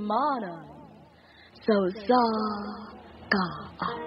manan. So sa ka up.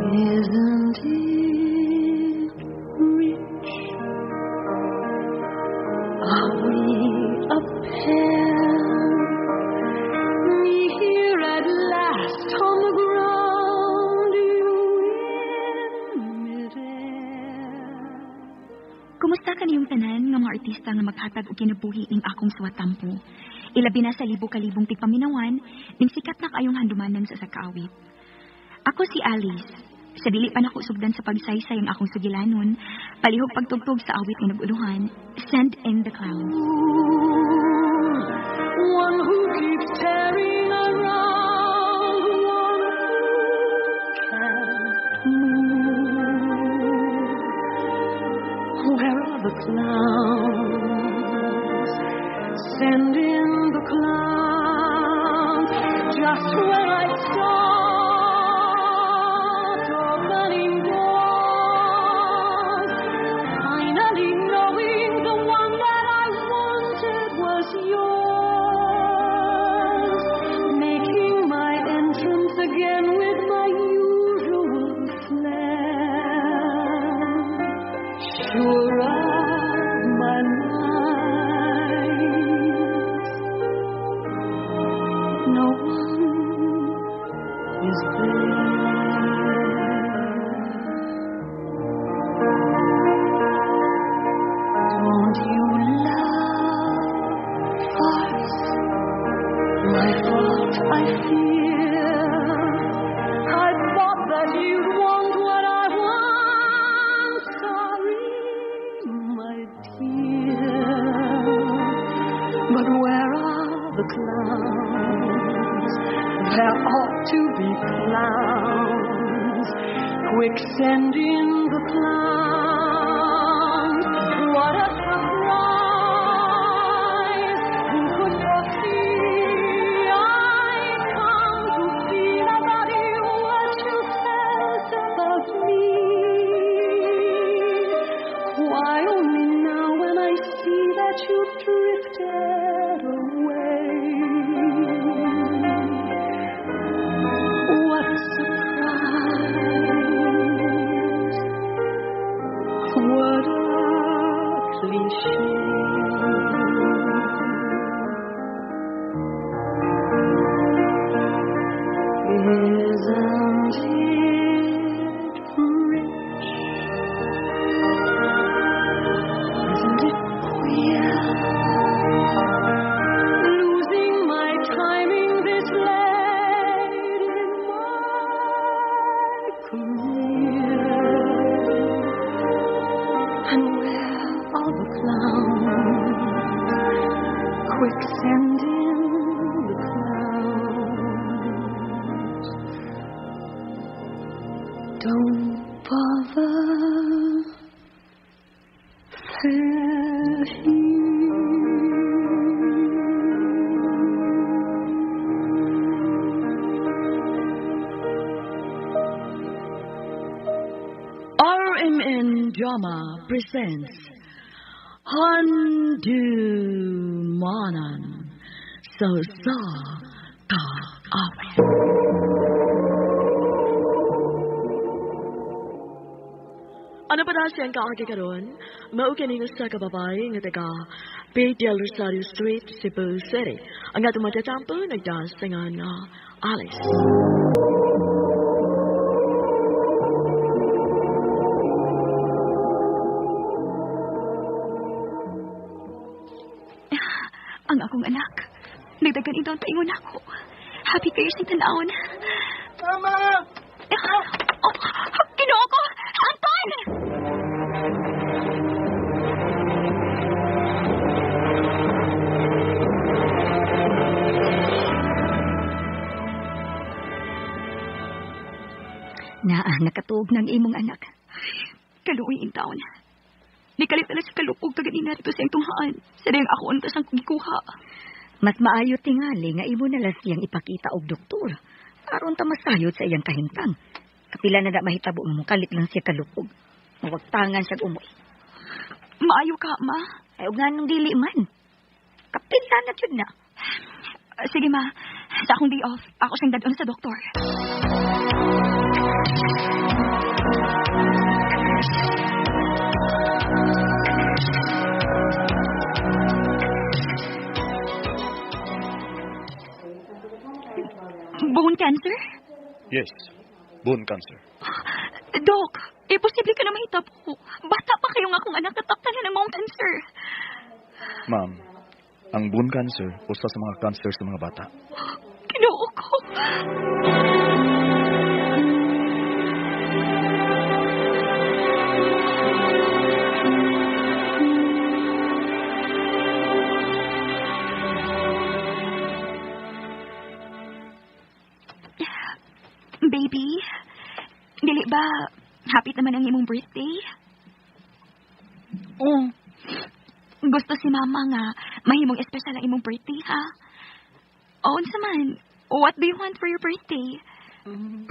Isn't it rich? Are we a pair? Me here at last on the ground, you in midair. Kumusta ka niyong tanan nga mga artista nga maghatag og kinabuhi ning akong suwatampo? Ilabi na sa libo-kalibong tigpaminawan, ning sikat na kayong handumanan sa kaawit. Ako si Alice. Sa dili pa nako sugdan sa pagsaysay ang akong sugilanon, palihog pagtugtog sa awit nga naguluhan, Send in the Clouds. One who keeps tearing around, one who can't move. Where are the clowns? Send in the clowns, just where I start. There ought to be clowns. Quick, send in the clowns. What a surprise! Who could foresee? I come to feel about you what you felt about me. Why only now when I see that you've drifted away? RMN Drama presents Handumanan So Sa Ka Awit. Ano pa na siyang kaagi karon? Maukining sa kababay nga taga Del Rosario Street, Cebu City. Ang atong matatampo nagdasangan nga Alice. Ang akong anak, nagdagan ito ang taingon ako. Happy kayo sa tanawon. Mama! Oh, Ginoo ko! Anton! Nakatuog ng imong anak. Kaluoy in town. Nikalipala sa kalupog kaganina rito sa iyong tunghaan. Sa dayang ako ang tasang gikuha. Mas maayo tingali nga imo na lang siyang ipakita og doktor. Aron ta masayod sa iyang kahintang. Kapila na mahitabo mo kalit lang siya kalupog. Mawagtangan siya umoy. Maayo ka, ma. Ay, og nga nung dili man. Kapila na yun na. Sige, ma. Sa akong day off, ako siyang dadon sa doktor. Bone cancer? Yes, bone cancer. Dok, posible ka na mahitabo. Bata pa kayong akong anak nataktan na ng bone cancer. Ma'am, ang bone cancer, usa sa mga cancer sa mga bata. Kinuo ko. Baby, dili ba happy naman ang imong birthday? Gusto si mama nga mahimong espesyal ang imong birthday, ha? O, unsa man, what do you want for your birthday?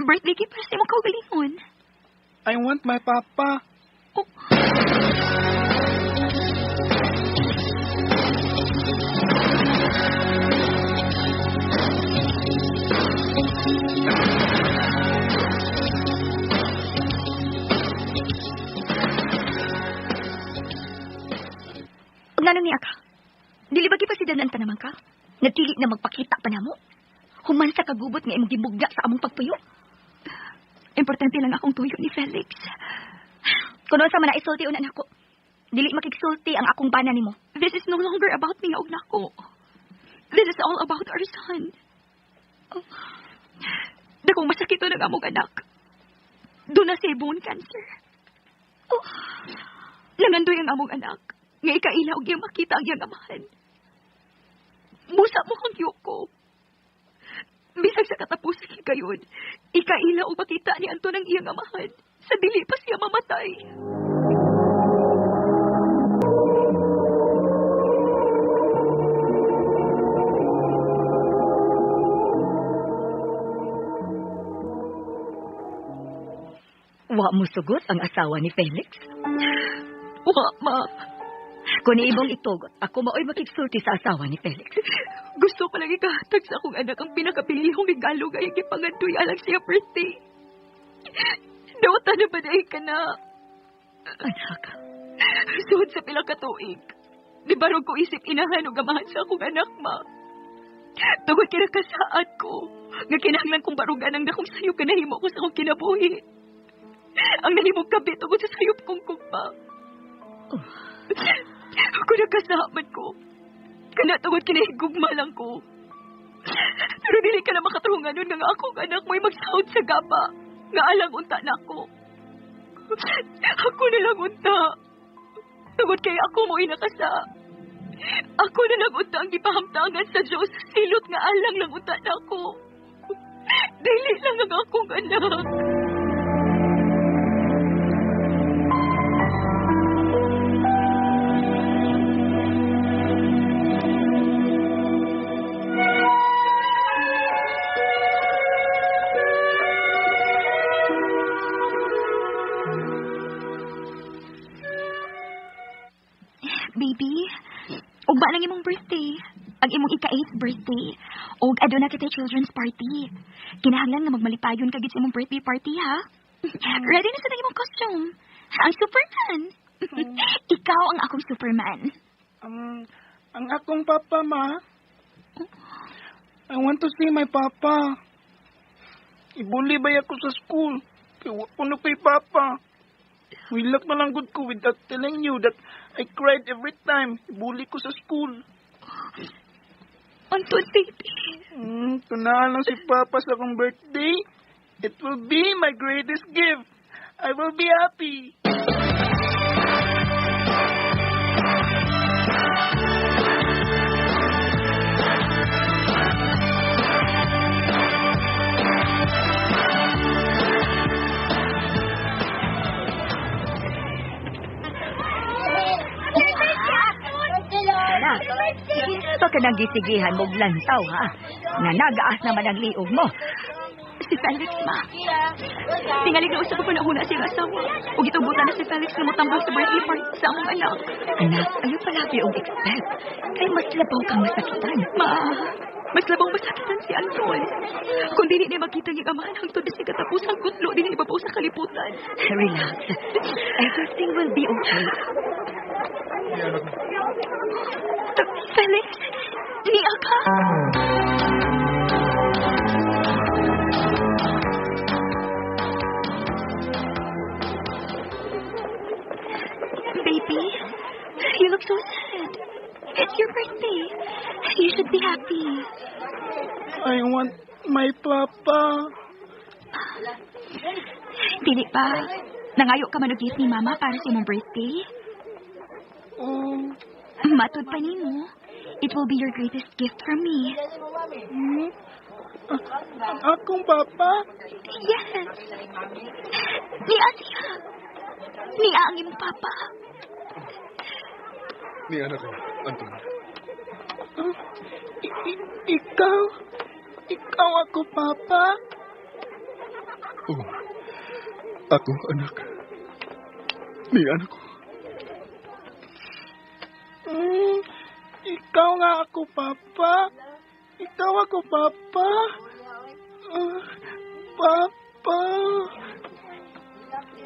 Birthday gift para sa imong kaugalingon. I want my papa. Oh. Ngano niya ka? Dili ba gipasidanan pa naman ka? Nagtili na magpakita pa namo? Human sa kagubot nga imong gibugda sa among pagpuyo? Importante lang akong tuyo ni Felix. Kuno sa man isulti unan ako. Dili makigsulti ang akong bana nimo. This is no longer about me og nako. This is all about our son. Dakong masakit ang among anak. Doon na siya bone cancer. Nangandoy ang among anak. Nga ikailaw yung makita ang iyang amahan. Musa mo kang yoko. Bisag sa katapusan kayon, ikailaw ang makita ni Anton ang iyang amahan. Sa dili pa siya mamatay. Wa mo sugot ang asawa ni Felix? Wa, ma. Kung ibang itugot, ako mao'y makiksulti sa asawa ni Felix. Gusto ko lang ikahatag sa akong anak ang pinakapilihong regalo gayang ipangandoy alang siya birthday. Dawata na ba dahil ka na? Anak, suod sa pilang katuig. Di barog ko isip inahan o gamahan sa akong anak, ma. Tugod kinakasaad ko. Nga kinahanglan kong barugan ang dakong sayop ka nahimo ko sa akong kinabuhi. Ang nahimong kabit tugod sa sayop kong kumpa. Ako nagkasahaman ko. Kanatawad kinahigugma lang ko. Pero dili ka na makatrungan nun nga akong anak mo'y magsahod sa gaba. Nga alang unta na ako. Ako na lang unta. Tungod kay ako mo'y nakasa. Ako na lang unta ang ipahamtangan sa Diyos. Silot nga alang lang unta na ako. Dili lang ang akong anak. Baby, ug ba lang imong birthday? Ang imong ika-8th birthday. Ug aduna kita children's party. Kinahanglan nga magmalipayon ka gid sa imong birthday party, ha? Ready na sa imong costume. Ang Superman. Ikaw ang akong Superman. Ang akong papa, ma. I want to see my papa. Ibuli ba ako sa school? Kaya wala kay papa. Wilak na lang good ko without telling you that I cried every time. Ibuli ko sa school. Anton, baby. Tunahan lang si papa sa akong birthday. It will be my greatest gift. I will be happy. ka nang gisigihan mong lantaw, ha? Nga nagaas naman ang liog mo. Si Felix, ma. Tingalig na usap ko na una siyang asawa. O gitubutan na si Felix na matambol sa birthday party sa among anak. Anak, ayaw palagi ang expect. Kaya mas labaw kang masakitan. Ma, mas labang masakitan si Anton. Kung dili niya makita niyang amahan hangtod na siya katapusang kutlo, dili ibabaw sa kaliputan. Relax. Everything will be okay. Felix, niya ka? Baby, you look so sad. It's your birthday. You should be happy. I want my papa. Dili pa. Nangayo ka manugis ni Mama para sa imong birthday? Oh, Matud pa nimo. It will be your greatest gift from me. Akong papa? Yes. Niya siya. Niya ang imong papa. Ni anak ko, Anton. Ikaw? Ikaw ako, papa? Oh, ako anak. Ni anak ko. Ikaw nga ako, papa? Ikaw ako, papa? Papa?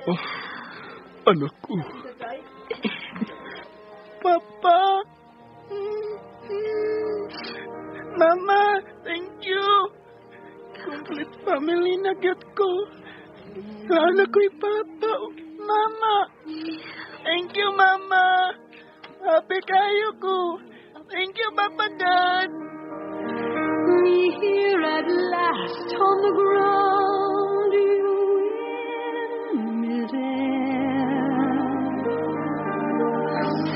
Oh, anak ko. Papa? Mama, thank you. Complete family na get ko. Sana ko'y papa. Mama. Thank you, Mama. Happy kayo ko. Thank you, Papa God. We here at last on the ground, you in midair,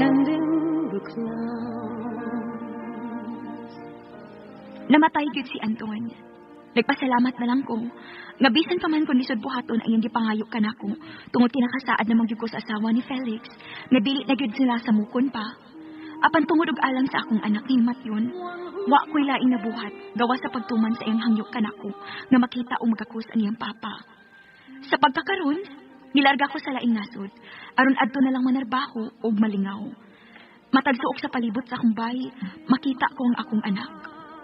sending the clouds. Namatay gyud si Anton. Nagpasalamat na lang ko. Nga bisan pa man kung lisod buhaton ay hindi pangayo ka na ko. Tungod kinakasaad namang gyud ko sa asawa ni Felix. Nga dili na gyud sila sa mukon pa. Apan tungod og alang sa akong anak ni Matyon, wa ko'y laing nabuhat gawa sa pagtuman sa iyang hangyok kanako nga makita o magakus ang iyang papa. Sa pagkakaroon, nilarga ko sa laing nasod, aron adto na lang manarbaho o malingaw. Matagsuok sa palibot sa akong bahay, makita ko ang akong anak.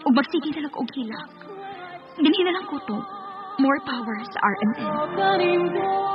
O magsige na lang og hilak. Dinhi na lang ko to. More power sa R&N.